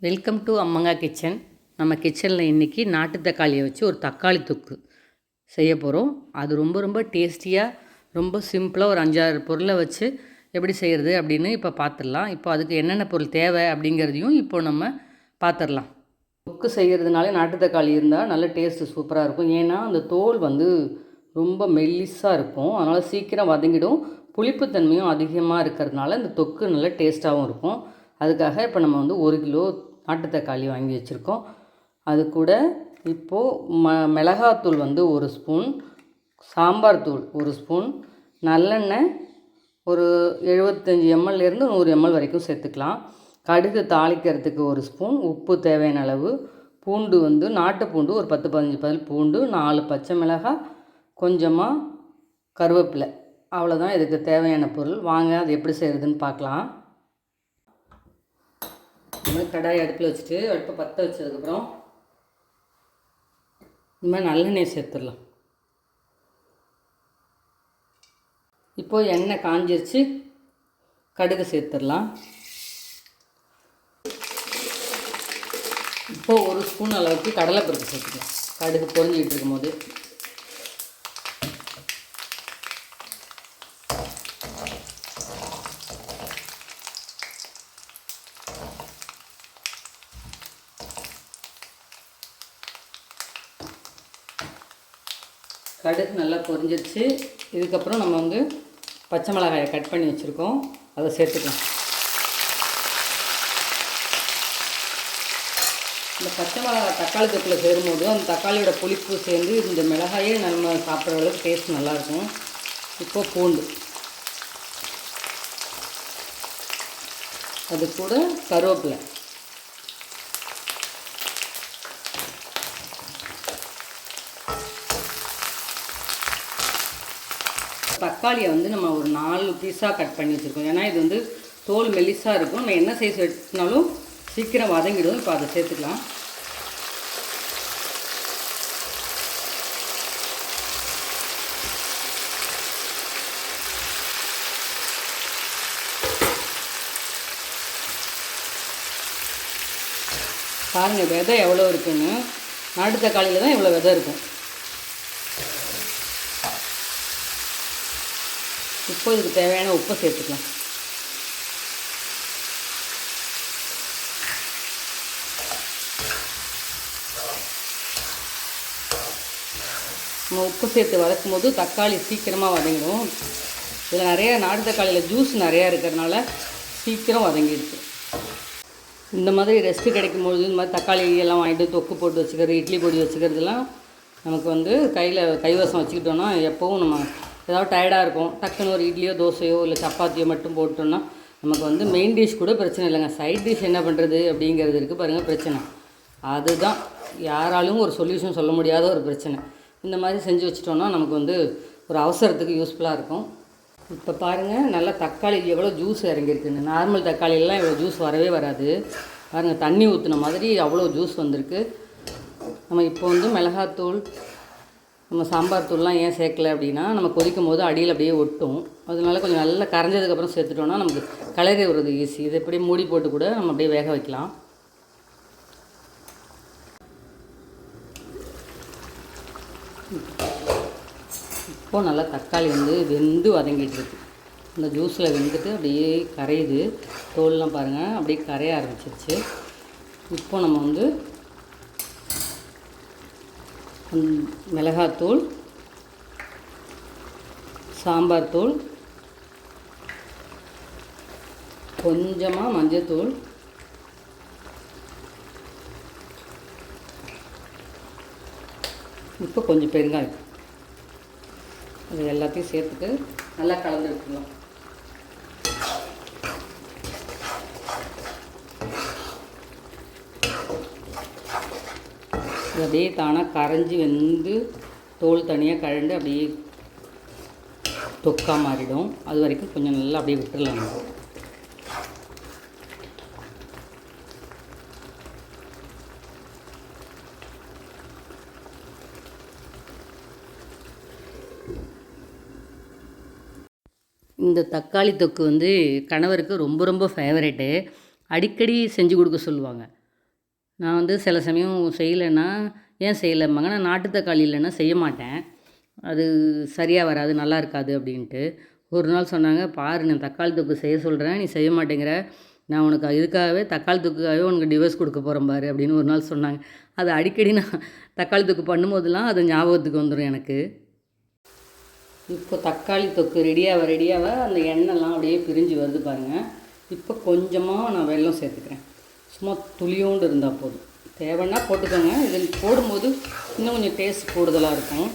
Welcome to அம்மங்கா kitchen. நம்ம கிச்சனில் இன்றைக்கி நாட்டு தக்காளியை வச்சு ஒரு தக்காளி தொக்கு செய்ய போகிறோம். அது ரொம்ப ரொம்ப டேஸ்டியாக, ரொம்ப சிம்பிளாக ஒரு 5-6 பொருளை வச்சு எப்படி செய்கிறது அப்படின்னு இப்போ பார்த்துடலாம். இப்போ அதுக்கு என்னென்ன பொருள் தேவை அப்படிங்கிறதையும் இப்போ நம்ம பார்த்துடலாம். தொக்கு செய்கிறதுனால நாட்டு தக்காளி இருந்தால் நல்ல டேஸ்ட்டு சூப்பராக இருக்கும். ஏன்னா அந்த தோல் ரொம்ப மெல்லிஸாக இருக்கும், அதனால் சீக்கிரம் வதங்கிடும். புளிப்புத்தன்மையும் அதிகமாக இருக்கிறதுனால இந்த தொக்கு நல்ல டேஸ்ட்டாகவும் இருக்கும். அதுக்காக இப்போ நம்ம 1 கிலோ நாட்டு தக்காளி வாங்கி வச்சுருக்கோம். அது கூட இப்போது மிளகாத்தூள் 1 ஸ்பூன், சாம்பார் தூள் 1 ஸ்பூன், நல்லெண்ணெய் ஒரு 75 ml-லேருந்து 100 ml வரைக்கும் சேர்த்துக்கலாம். கடுகு தாளிக்கிறதுக்கு 1 ஸ்பூன், உப்பு தேவையான அளவு, பூண்டு நாட்டு பூண்டு ஒரு 10-15 பல் பூண்டு, 4 பச்சை மிளகாய், கொஞ்சமாக கருவேப்பிலை. அவ்வளோதான் இதுக்கு தேவையான பொருள். வாங்க அது எப்படி செய்கிறதுன்னு பார்க்கலாம். இந்த மாதிரி கடாய் அடுப்பில் வச்சுட்டு அடுப்பை பற்ற வச்சதுக்கப்புறம் இந்த மாதிரி நல்லெண்ணெய் சேர்த்துடலாம். இப்போது எண்ணெய் காஞ்சிருச்சு, கடுகு சேர்த்துடலாம். இப்போது 1 ஸ்பூன் அளவுக்கு கடலைப்பருப்பு சேர்த்துக்கலாம். கடுகு பொரிஞ்சிக்கிட்டு இருக்கும்போது கடுகு நல்லா பொரிஞ்சிருச்சு. இதுக்கப்புறம் நம்ம பச்சை மிளகாயை கட் பண்ணி வச்சுருக்கோம், அதை சேர்த்துக்கலாம். இந்த பச்சை மிளகாய் தக்காளி தொக்கில் சேரும்போது அந்த தக்காளியோட புளிப்பு சேர்ந்து இந்த மிளகாயே நம்ம சாப்பிட்ற அளவுக்கு டேஸ்ட் நல்லாயிருக்கும். இப்போது பூண்டு, அது கூட கருவேப்பிலை, தக்காளியை நம்ம ஒரு 4 பீஸாக கட் பண்ணி வச்சுருக்கோம். ஏன்னா இது தோல் மெலிசாக இருக்கும். நம்ம என்ன சைஸ் எடுத்துனாலும் சீக்கிரம் வதங்கிடும். இப்போ அதை சேர்த்துக்கலாம். பாருங்கள் விதை எவ்வளோ இருக்குன்னு. நாட்டு தக்காளியில் தான் இவ்வளோ விதை இருக்கும். இப்போ இதுக்கு தேவையான உப்பை சேர்த்துக்கலாம். நம்ம உப்பு சேர்த்து வதக்கும் போது தக்காளி சீக்கிரமாக வதங்கிடும். இதில் நிறைய நாட்டு தக்காளியில் ஜூஸ் நிறையா இருக்கிறதுனால சீக்கிரம் வதங்கிடுச்சு. இந்த மாதிரி ரெஸ்ட்டு கிடைக்கும்போது இந்த மாதிரி தக்காளி எல்லாம் வாங்கிட்டு தொக்கு போட்டு வச்சுக்கிறது, இட்லி பொடி வச்சுக்கிறதுலாம் நமக்கு கைவசம் வச்சுக்கிட்டோன்னா எப்போவும் நம்ம ஏதாவது டயர்டாக இருக்கும், டக்குன்னு ஒரு இட்லியோ தோசையோ இல்லை சப்பாத்தியோ மட்டும் போட்டோன்னா நமக்கு மெயின் டிஷ் கூட பிரச்சனை இல்லைங்க. சைட் டிஷ் என்ன பண்ணுறது அப்படிங்கிறது இருக்குது பாருங்கள் பிரச்சனை. அதுதான் யாராலும் ஒரு சொல்யூஷன் சொல்ல முடியாத ஒரு பிரச்சனை. இந்த மாதிரி செஞ்சு வச்சிட்டோன்னா நமக்கு ஒரு அவசரத்துக்கு யூஸ்ஃபுல்லாக இருக்கும். இப்போ பாருங்கள் நல்லா தக்காளி எவ்வளோ ஜூஸ் இறங்கியிருக்குன்னு. நார்மல் தக்காளியெல்லாம் இவ்வளோ ஜூஸ் வரவே வராது. பாருங்கள் தண்ணி ஊற்றின மாதிரி அவ்வளோ ஜூஸ் வந்திருக்கு. நம்ம இப்போ மிளகாத்தூள், நம்ம சாம்பார் தூள்லாம் ஏன் சேர்க்கலை அப்படின்னா நம்ம கொதிக்கும் போது அடியில் அப்படியே ஒட்டும். அதனால கொஞ்சம் நல்லா கரைஞ்சதுக்கப்புறம் சேர்த்துட்டோன்னா நமக்கு கலரி விடுறது ஈஸி. இதை அப்படியே மூடி போட்டு கூட நம்ம அப்படியே வேக வைக்கலாம். இப்போது நல்லா தக்காளி வெந்து வதங்கிட்டு இருக்கு. இந்த ஜூஸில் வெந்துட்டு அப்படியே கரையுது. தோல்லாம் பாருங்கள் அப்படியே கரைய ஆரம்பிச்சிருச்சு. இப்போ நம்ம மிளகாத்தூள், சாம்பார் தூள், கொஞ்சமாக மஞ்சத்தூள், இப்போ கொஞ்சம் பெருங்காயம், அது எல்லாத்தையும் சேர்த்துட்டு நல்லா கலந்து விட்டுக்கலாம். இது அப்படியே தானாக கரைஞ்சி வெந்து தோல் தனியாக கழண்டு அப்படியே தொக்கா மாறிடும். அது வரைக்கும் கொஞ்சம் நல்லா அப்படியே விட்டுடலாம். இந்த தக்காளி தொக்கு கணவருக்கு ரொம்ப ரொம்ப ஃபேவரெட்டு. அடிக்கடி செஞ்சு கொடுக்க சொல்லுவாங்க. நான் வந்து சில சமயம் செய்யலைன்னா ஏன் செய்யலைம்பாங்க, நான் நாட்டு தக்காளி இல்லைன்னா செய்ய மாட்டேன், அது சரியாக வராது, நல்லா இருக்காது அப்படின்ட்டு. ஒரு நாள் சொன்னாங்க, பாரு நான் தக்காளி தொக்கு செய்ய சொல்கிறேன், நீ செய்ய மாட்டேங்கிற, நான் உனக்கு இதுக்காகவே தக்காளி தொக்குக்காகவே உனக்கு டிவோர்ஸ் கொடுக்க போகிறேன் பாரு அப்படின்னு ஒரு நாள் சொன்னாங்க. அது அடிக்கடி நான் தக்காளி தொக்கு பண்ணும்போதெல்லாம் அது ஞாபகத்துக்கு வந்துடும் எனக்கு. இப்போ தக்காளி தொக்கு ரெடியாக அந்த எண்ணெய்லாம் அப்படியே பிரிஞ்சு வருது பாருங்கள். இப்போ கொஞ்சமாக நான் வெல்லம் சேர்த்துக்கிறேன், சும்மா துளியோண்டு இருந்தால் போதும். தேவைன்னா போட்டுக்கோங்க, இதில் போடும்போது இன்னும் கொஞ்சம் டேஸ்ட் கூடுதலாக இருக்கும்.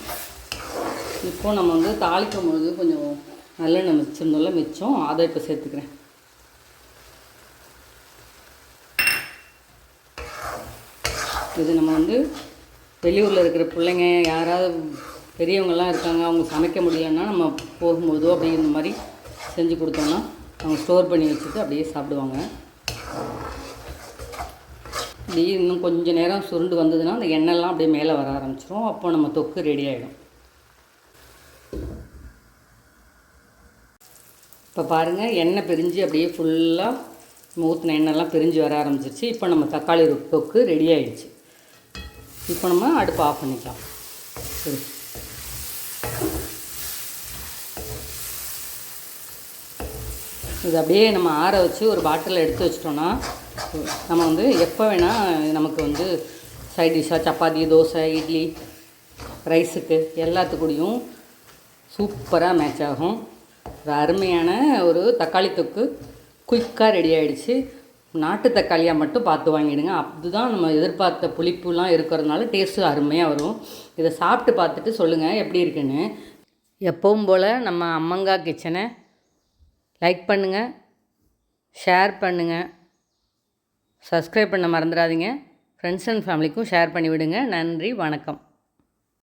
இப்போது நம்ம வந்து தாளிக்கும் போது கொஞ்சம் நல்லெண்ணெய் மிச்சிருந்தோம்ல, மிச்சம் அதை இப்போ சேர்த்துக்கிறேன். இது நம்ம வந்து வெளியூரில் இருக்கிற பிள்ளைங்க யாராவது பெரியவங்கள்லாம் இருக்காங்க, அவங்க சமைக்க முடியலன்னா நம்ம போகும்போதோ அப்படியே இந்த மாதிரி செஞ்சு கொடுத்தோம்னா அவங்க ஸ்டோர் பண்ணி வச்சுட்டு அப்படியே சாப்பிடுவாங்க. இப்படி இன்னும் கொஞ்சம் நேரம் சுருண்டு வந்ததுன்னா அந்த எண்ணெய்லாம் அப்படியே மேலே வர ஆரம்பிச்சிடும். அப்போ நம்ம தொக்கு ரெடி ஆகிடும். இப்போ பாருங்கள், எண்ணெய் பிரிஞ்சு அப்படியே ஃபுல்லாக ஊற்றின எண்ணெய்லாம் பிரிஞ்சு வர ஆரம்பிச்சிருச்சு. இப்போ நம்ம தக்காளி தொக்கு ரெடி ஆகிடுச்சு. இப்போ நம்ம அடுப்பு ஆஃப் பண்ணிக்கலாம். சரி, இது அப்படியே நம்ம ஆற வச்சு ஒரு பாட்டிலில் எடுத்து வச்சிட்டோன்னா நம்ம வந்து எப்போ வேணால் நமக்கு வந்து சைட் டிஷ்ஷாக சப்பாத்தி, தோசை, இட்லி, ரைஸுக்கு எல்லாத்துக்கூடையும் சூப்பராக மேட்ச் ஆகும். ஒரு அருமையான ஒரு தக்காளி தொக்கு குயிக்காக ரெடி ஆகிடுச்சு. நாட்டு தக்காளியாக மட்டும் பார்த்து வாங்கிடுங்க, அதுதான் நம்ம எதிர்பார்த்த புளிப்புலாம் இருக்கிறதுனால டேஸ்ட்டு அருமையாக வரும். இதை சாப்பிட்டு பார்த்துட்டு சொல்லுங்கள் எப்படி இருக்குன்னு. எப்பவும் போல் நம்ம அம்மங்கா கிச்சனை லைக் பண்ணுங்கள், ஷேர் பண்ணுங்கள், சப்ஸ்கிரைப் பண்ண மறந்துடாதீங்க. ஃப்ரெண்ட்ஸ் அண்ட் ஃபேமிலிக்கும் ஷேர் பண்ணிவிடுங்க. நன்றி, வணக்கம்.